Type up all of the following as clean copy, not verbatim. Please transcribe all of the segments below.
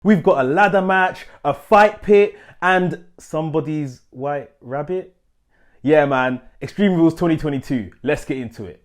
We've got a ladder match, a fight pit, and somebody's white rabbit. Yeah, man. Extreme Rules 2022. Let's get into it.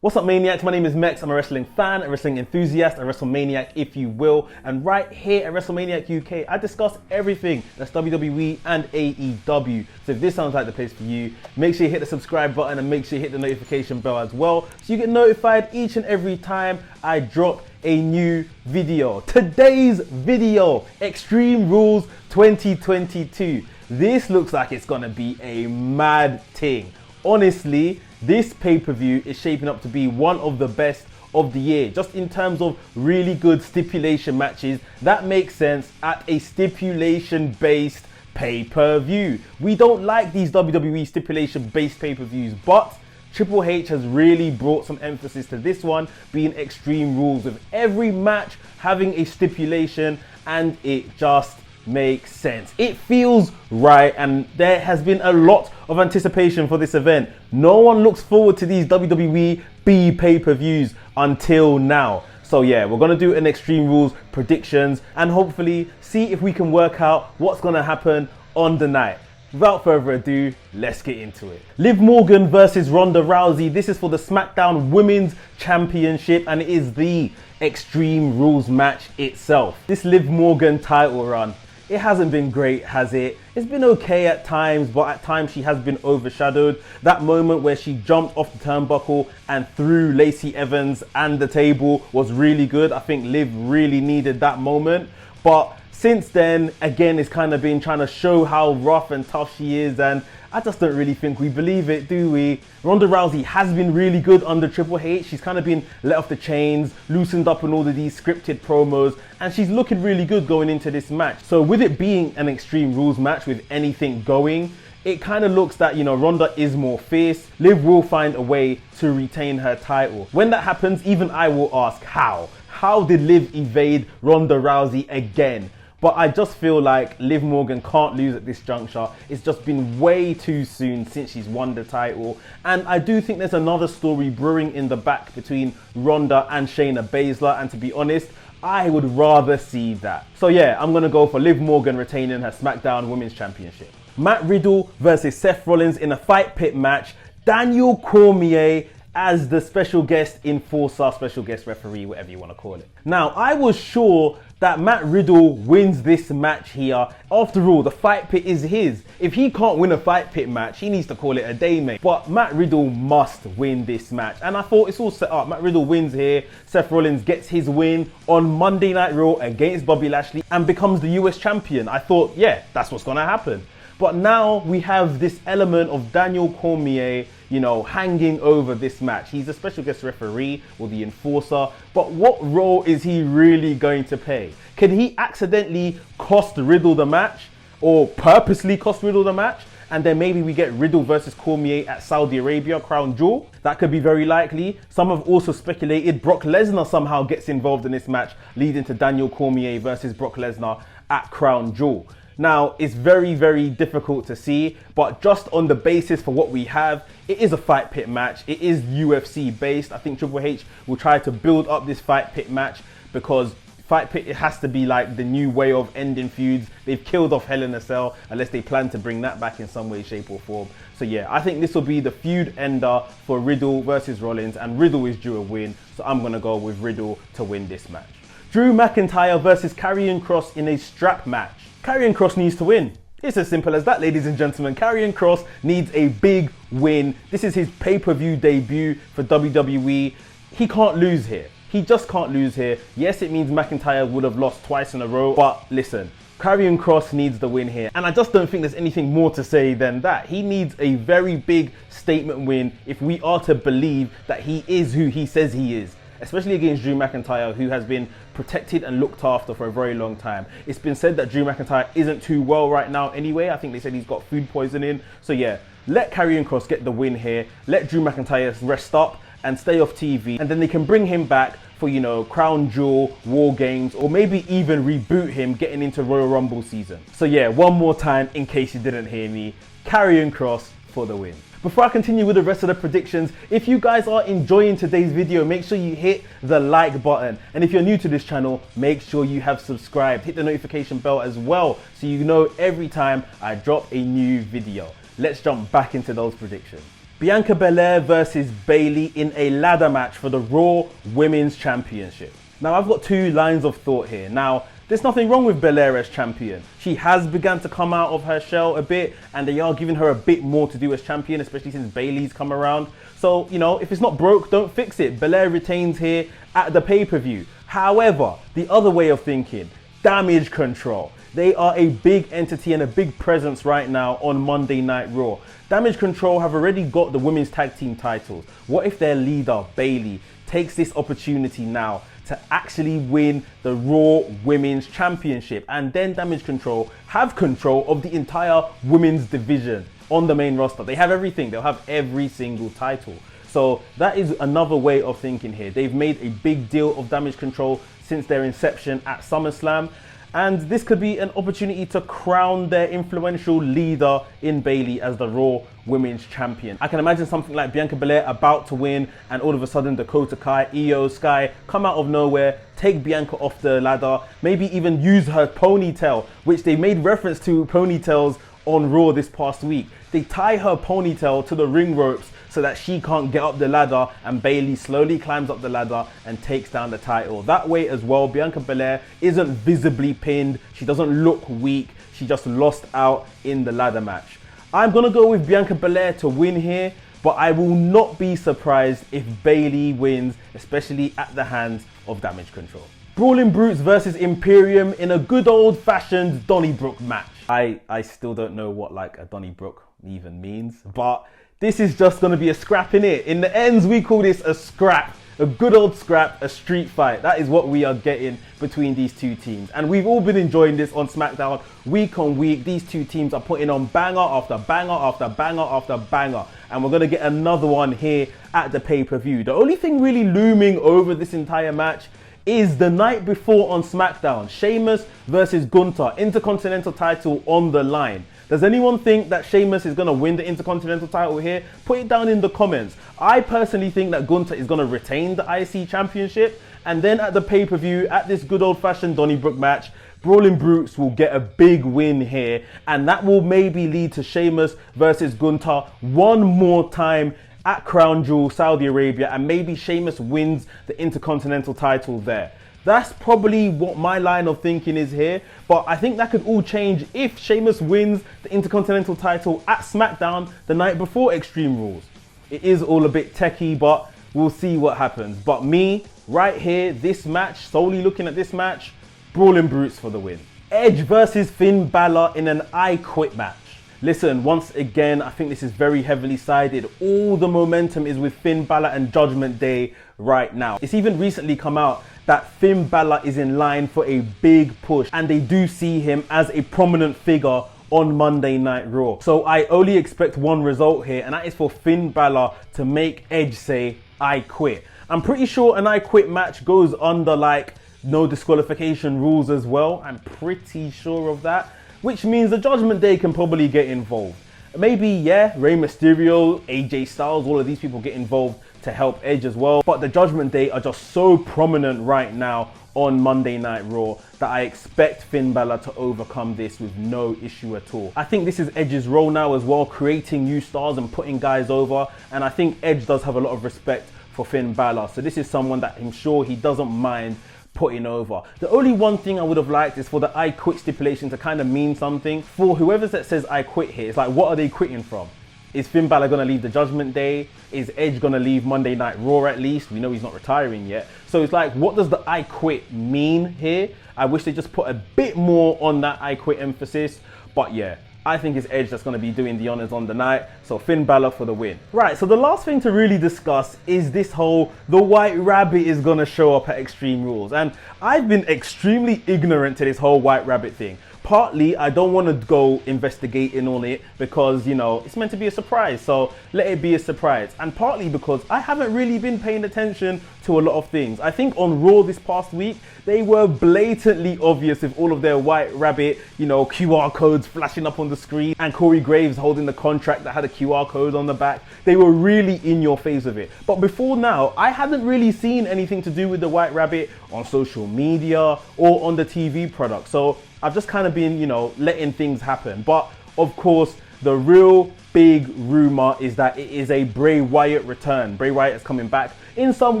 What's up, Maniacs? My name is Mex. I'm a wrestling fan, a wrestling enthusiast, a WrestleManiac, if you will. And right here at WrestleManiac UK, I discuss everything that's WWE and AEW. So if this sounds like the place for you, make sure you hit the subscribe button and make sure you hit the notification bell as well, so you get notified each and every time I drop a new video. Today's video, Extreme Rules 2022. This looks like it's gonna be a mad thing. Honestly, this pay-per-view is shaping up to be one of the best of the year, just in terms of really good stipulation matches that make sense at a stipulation-based pay-per-view. We don't like these WWE stipulation-based pay-per-views, but Triple H has really brought some emphasis to this one being Extreme Rules, with every match having a stipulation, and it just makes sense. It feels right, and there has been a lot of anticipation for this event. No one looks forward to these WWE B pay-per-views until now. So yeah, we're gonna do an Extreme Rules predictions and hopefully see if we can work out what's gonna happen on the night. Without further ado, let's get into it. Liv Morgan versus Ronda Rousey. This is for the SmackDown Women's Championship, and it is the Extreme Rules match itself. This Liv Morgan title run, it hasn't been great, has it? It's been okay at times, but at times she has been overshadowed. That moment where she jumped off the turnbuckle and threw Lacey Evans and the table was really good. I think Liv really needed that moment. But since then, again, it's kind of been trying to show how rough and tough she is, and I just don't really think we believe it, do we? Ronda Rousey has been really good under Triple H. She's kind of been let off the chains, loosened up in all of these scripted promos, and she's looking really good going into this match. So with it being an Extreme Rules match with anything going, it kind of looks that, you know, Ronda is more fierce. Liv will find a way to retain her title. When that happens, even I will ask how. How did Liv evade Ronda Rousey again? But I just feel like Liv Morgan can't lose at this juncture. It's just been way too soon since she's won the title. And I do think there's another story brewing in the back between Ronda and Shayna Baszler. And to be honest, I would rather see that. So yeah, I'm going to go for Liv Morgan retaining her SmackDown Women's Championship. Matt Riddle versus Seth Rollins in a fight pit match. Daniel Cormier as the special guest enforcer, special guest referee, whatever you want to call it. Now, I was sure that Matt Riddle wins this match here. After all, the fight pit is his. If he can't win a fight pit match, he needs to call it a day, mate. But Matt Riddle must win this match. And I thought it's all set up. Matt Riddle wins here. Seth Rollins gets his win on Monday Night Raw against Bobby Lashley and becomes the US champion. I thought, yeah, that's what's gonna happen. But now we have this element of Daniel Cormier, you know, hanging over this match. He's a special guest referee or the enforcer, but what role is he really going to play? Can he accidentally cost Riddle the match, or purposely cost Riddle the match? And then maybe we get Riddle versus Cormier at Saudi Arabia, Crown Jewel. That could be very likely. Some have also speculated Brock Lesnar somehow gets involved in this match, leading to Daniel Cormier versus Brock Lesnar at Crown Jewel. Now, it's very, very difficult to see, but just on the basis for what we have, it is a fight pit match. It is UFC based. I think Triple H will try to build up this fight pit match because fight pit, it has to be like the new way of ending feuds. They've killed off Hell in a Cell unless they plan to bring that back in some way, shape or form. So yeah, I think this will be the feud ender for Riddle versus Rollins, and Riddle is due a win. So I'm going to go with Riddle to win this match. Drew McIntyre versus Karrion Kross in a strap match. Karrion Kross needs to win. It's as simple as that, ladies and gentlemen. Karrion Kross needs a big win. This is his pay-per-view debut for WWE. He can't lose here. He just can't lose here. Yes, it means McIntyre would have lost twice in a row, but listen, Karrion Kross needs the win here. And I just don't think there's anything more to say than that. He needs a very big statement win if we are to believe that he is who he says he is, especially against Drew McIntyre, who has been protected and looked after for a very long time. It's been said that Drew McIntyre isn't too well right now anyway. I think they said he's got food poisoning. So yeah, let Karrion Kross get the win here. Let Drew McIntyre rest up and stay off TV, and then they can bring him back for, you know, Crown Jewel, War Games, or maybe even reboot him getting into Royal Rumble season. So yeah, one more time in case you didn't hear me, Karrion Kross for the win. Before I continue with the rest of the predictions, if you guys are enjoying today's video, make sure you hit the like button. And if you're new to this channel, make sure you have subscribed. Hit the notification bell as well so you know every time I drop a new video. Let's jump back into those predictions. Bianca Belair versus Bayley in a ladder match for the Raw Women's Championship. Now, I've got two lines of thought here. Now, there's nothing wrong with Belair as champion. She has begun to come out of her shell a bit, and they are giving her a bit more to do as champion, especially since Bayley's come around. So, you know, if it's not broke, don't fix it. Belair retains here at the pay-per-view. However, the other way of thinking, Damage Control. They are a big entity and a big presence right now on Monday Night Raw. Damage Control have already got the women's tag team titles. What if their leader, Bayley, takes this opportunity now to actually win the Raw Women's Championship, and then Damage Control have control of the entire women's division on the main roster? They have everything. They'll have every single title. So that is another way of thinking here. They've made a big deal of Damage Control since their inception at SummerSlam. And this could be an opportunity to crown their influential leader in Bayley as the Raw Women's Champion. I can imagine something like Bianca Belair about to win, and all of a sudden Dakota Kai, Io Sky come out of nowhere, take Bianca off the ladder, maybe even use her ponytail, which they made reference to ponytails on Raw this past week. They tie her ponytail to the ring ropes so that she can't get up the ladder, and Bayley slowly climbs up the ladder and takes down the title. That way as well, Bianca Belair isn't visibly pinned. She doesn't look weak. She just lost out in the ladder match. I'm gonna go with Bianca Belair to win here, but I will not be surprised if Bayley wins, especially at the hands of Damage Control. Brawling Brutes versus Imperium in a good old-fashioned Donnybrook match. I still don't know what like a Donnybrook even means, but this is just going to be a scrap in it. In the ends, we call this a scrap. A good old scrap, a street fight. That is what we are getting between these two teams. And we've all been enjoying this on SmackDown week on week. These two teams are putting on banger after banger after banger after banger. And we're going to get another one here at the pay-per-view. The only thing really looming over this entire match is the night before on SmackDown. Sheamus versus Gunther, Intercontinental title on the line. Does anyone think that Sheamus is going to win the Intercontinental title here? Put it down in the comments. I personally think that Gunther is going to retain the IC Championship. And then at the pay-per-view, at this good old-fashioned Donnybrook match, Brawling Brutes will get a big win here. And that will maybe lead to Sheamus versus Gunther one more time at Crown Jewel, Saudi Arabia. And maybe Sheamus wins the Intercontinental title there. That's probably what my line of thinking is here. But I think that could all change if Sheamus wins the Intercontinental title at SmackDown the night before Extreme Rules. It is all a bit techie, but we'll see what happens. But me, right here, this match, solely looking at this match, Brawling Brutes for the win. Edge versus Finn Balor in an I Quit match. Listen, once again, I think this is very heavily sided. All the momentum is with Finn Balor and Judgment Day right now. It's even recently come out that Finn Balor is in line for a big push, and they do see him as a prominent figure on Monday Night Raw. So I only expect one result here, and that is for Finn Balor to make Edge say, I quit. I'm pretty sure an I Quit match goes under like no disqualification rules as well. I'm pretty sure of that, which means the Judgment Day can probably get involved. Maybe, yeah, Rey Mysterio, AJ Styles, all of these people get involved to help Edge as well. But the Judgment Day are just so prominent right now on Monday Night Raw that I expect Finn Balor to overcome this with no issue at all. I think this is Edge's role now as well, creating new stars and putting guys over. And I think Edge does have a lot of respect for Finn Balor. So this is someone that I'm sure he doesn't mind putting over. The only one thing I would have liked is for the I Quit stipulation to kind of mean something. For whoever that says I quit here, it's like, what are they quitting from? Is Finn Balor going to leave the Judgment Day? Is Edge going to leave Monday Night Raw at least? We know he's not retiring yet. So it's like, what does the I quit mean here? I wish they just put a bit more on that I quit emphasis. But yeah, I think it's Edge that's going to be doing the honors on the night. So Finn Balor for the win. Right, so the last thing to really discuss is this whole, the White Rabbit is going to show up at Extreme Rules. And I've been extremely ignorant to this whole White Rabbit thing. Partly, I don't want to go investigating on it because, you know, it's meant to be a surprise. So let it be a surprise. And partly because I haven't really been paying attention to a lot of things. I think on Raw this past week, they were blatantly obvious with all of their White Rabbit, you know, QR codes flashing up on the screen and Corey Graves holding the contract that had a QR code on the back. They were really in your face with it. But before now, I hadn't really seen anything to do with the White Rabbit on social media or on the TV product. So I've just kind of been, you know, letting things happen. But of course, the real big rumor is that it is a Bray Wyatt return. Bray Wyatt is coming back in some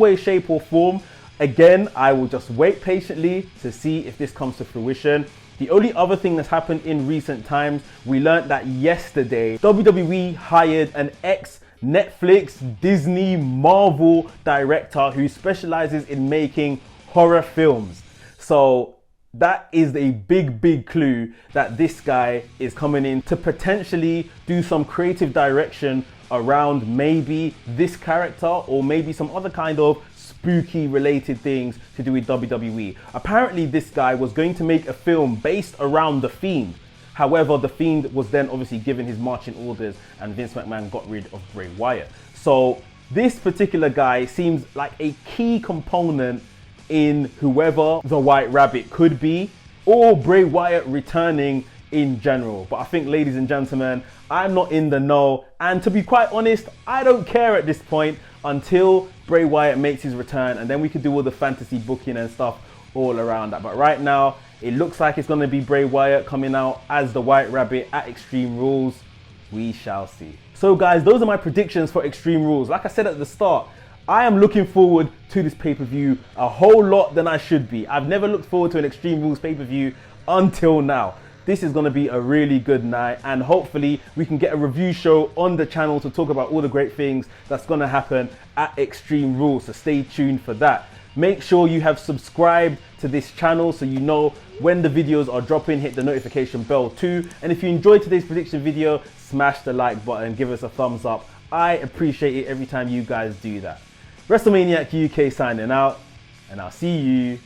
way, shape or form. Again, I will just wait patiently to see if this comes to fruition. The only other thing that's happened in recent times, we learned that yesterday, WWE hired an ex-Netflix, Disney, Marvel director who specializes in making horror films. So that is a big clue that this guy is coming in to potentially do some creative direction around maybe this character or maybe some other kind of spooky related things to do with WWE. Apparently this guy was going to make a film based around The Fiend. However, The Fiend was then obviously given his marching orders and Vince McMahon got rid of Bray Wyatt. So this particular guy seems like a key component in whoever the White Rabbit could be or Bray Wyatt returning in general. But I think, ladies and gentlemen, I'm not in the know, and to be quite honest, I don't care at this point until Bray Wyatt makes his return, and then we can do all the fantasy booking and stuff all around that. But right now, it looks like it's going to be Bray Wyatt coming out as the White Rabbit at Extreme Rules. We shall see. So guys, those are my predictions for Extreme Rules. Like I said at the start, I am looking forward to this pay-per-view a whole lot than I should be. I've never looked forward to an Extreme Rules pay-per-view until now. This is going to be a really good night, and hopefully we can get a review show on the channel to talk about all the great things that's going to happen at Extreme Rules. So stay tuned for that. Make sure you have subscribed to this channel so you know when the videos are dropping. Hit the notification bell too. And if you enjoyed today's prediction video, smash the like button, give us a thumbs up. I appreciate it every time you guys do that. WrestleManiac UK signing out, and I'll see you